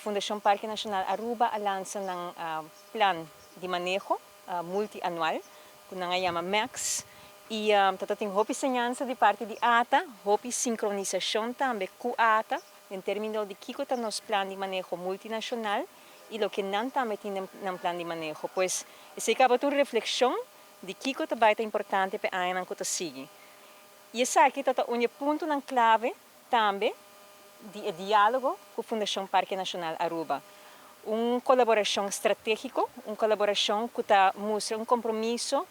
Fundação Parque Nacional Aruba lança um plano de manejo multianual, que nós chamamos MAX, e tem hopi semelhança de parte de ATA, hopi sincronização também com ATA, em termos de que está nosso plano de manejo multinacional e o que não também tem no plano de manejo. Pois, esse acaba uma reflexão de que está bem importante para a gente que sigue. E esse aqui está um ponto na clave também de diálogo com a Fundação Parque Nacional Aruba. Uma colaboração estratégica, uma colaboração que mostra um compromisso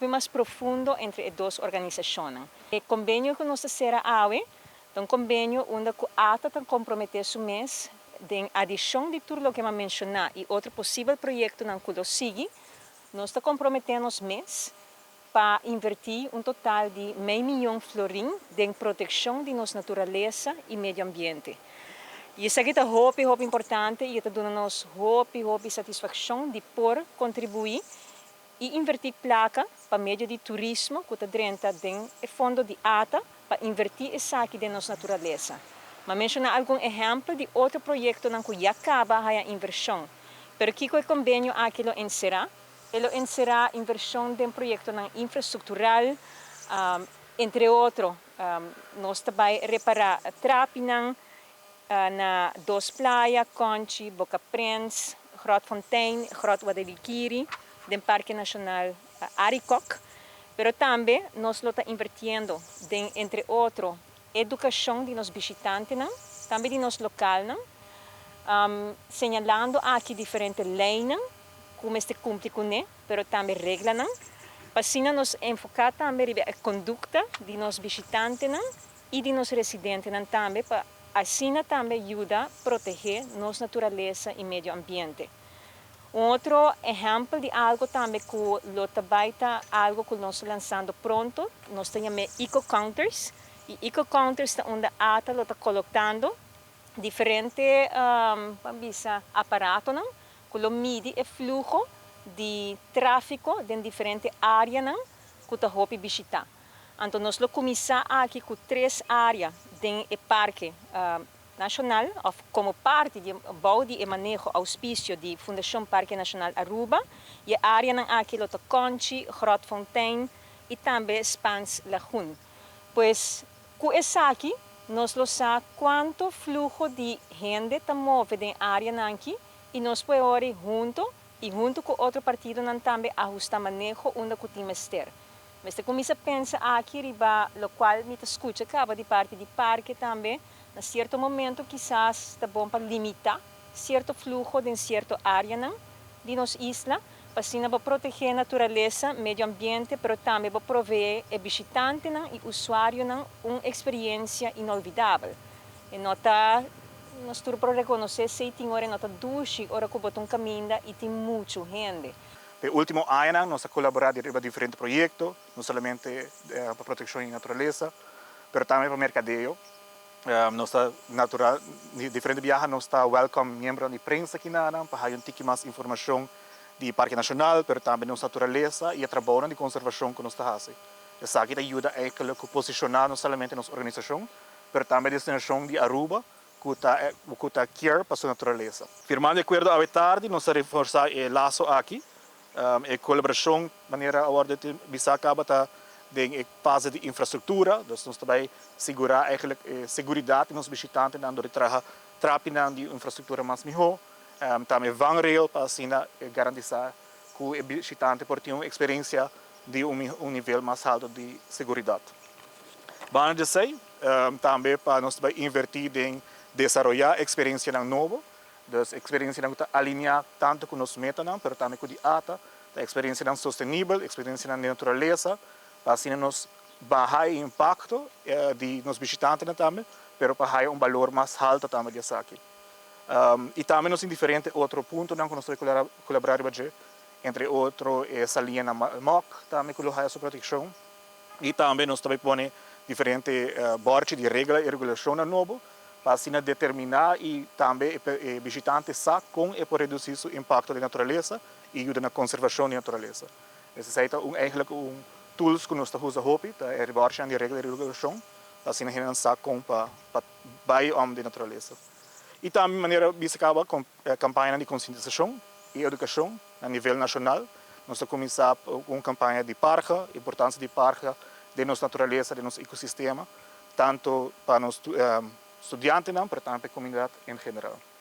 mais profundo entre as duas organizações. O convênio que nós temos agora é um convênio onde a ATA está comprometido mês em adição de tudo o que eu mencionei e outro possível projeto que nós sigue, nós estamos comprometendo mês para invertir um total de meio milhão de florins em proteção de nossa natureza e meio ambiente. E isso aqui é muito importante e está dando-nos muita satisfação de poder contribuir e invertir placa para meio de turismo que está dentro do fundo de ATA para invertir isso aqui de nossa natureza. Mas mencionar algum exemplo de outro projeto que já acaba a inversão. Mas aqui o convênio aqui lo encerra. Ele encerra a inversão de projeto infraestrutural, entre outros, nós também reparar trapinan na duas praias, Conchi, Boca Prince, Grootfontein, Groot Guadalquivir, do Parque Nacional Arikok. Pero também nós estamos invirtiendo em, entre outros, educação de nossos visitantes, também de nosso local, señalando aqui diferentes leis, como este cumpre com ele, mas também regras, para assim nos enfocar também na conduta de nossos visitantes e de nossos residentes também, para assim também ajudar a proteger nossa natureza e meio ambiente. Outro exemplo de algo também que o trabalho algo que nós lançando pronto, nós temos eco-counters, e eco-counters onde a ATA está colocando diferentes aparatos que mide o fluxo de tráfego em diferentes áreas que está hopi visitar. Então nós começamos aqui com 3 áreas do Parque Nacional, como parte do bouw e manejo auspício da Fundação Parque Nacional Aruba, e a área aqui é Conchi, Grootfontein e também Spans Lagoon. Pois, com essa aqui, nós sabemos quanto fluxo de gente está movendo na área aqui e nós podemos junto com outro partido também ajustar o manejo onde podemos ter. Mas se começa a pensar aqui, o qual me escuta de parte do parque também, em certo momento, quizás está bom para limitar certo fluxo de certa área de nossa isla, para assim proteger a natureza, meio ambiente, mas também para prover a visitante e usuário uma experiência inolvidável. E nós temos para reconhecer que tem hora nota duche, hora que botam caminho e tem muita gente. No último ano, nós colaboramos em diferentes projetos, não somente para proteção da natureza, mas também para mercadeio. Diferentes viagens, nós estamos welcome membros de prensa aqui para ter um pouco mais informação do Parque Nacional, mas também da natureza e o trabalho de conservação que nós estamos fazendo. Isso aqui ajuda a posicionar não somente nossa organização, mas também a destinação de Aruba, que está care para a sua natureza. Firmando acordo à tarde, nós reforçamos o laço aqui, a colaboração, de maneira de bisa acaba em fase de infraestrutura, nós também segurar a segurança dos visitantes, dando trapinan de infraestrutura mais melhor, também vanrail para assim garantir que o visitante pode ter uma experiência de nível mais alto de segurança. Vamos dizer, também para nós invertir em desenvolver experiência nova, das experiências que alinhar tanto com nossa meta, mas também com a ATA, a experiência sustentável, a experiência na natureza, para assim nós baixar o impacto de nos visitantes também, mas para um valor mais alto também dessa aqui. E também nós em diferentes outros pontos que nós colaboramos entre outros essa linha na MOC, também com a sua proteção, e também nós também põe diferentes bordes de regra e regulação novo, para assim determinar e também o visitante sabe como é para reduzir o impacto da natureza e ajudar na conservação da natureza. Esse é eigenlijk tools que nós estamos usando, a rebordo de regra e regulação, para assim a gente sabe como para o da natureza. E também maneira bisacaba com campanha de conscientização e educação a nível nacional. Nós começamos com uma campanha de parque, a importância de parque, de nossa natureza, de nosso ecossistema, tanto para os estudantes, mas também para a comunidade em geral.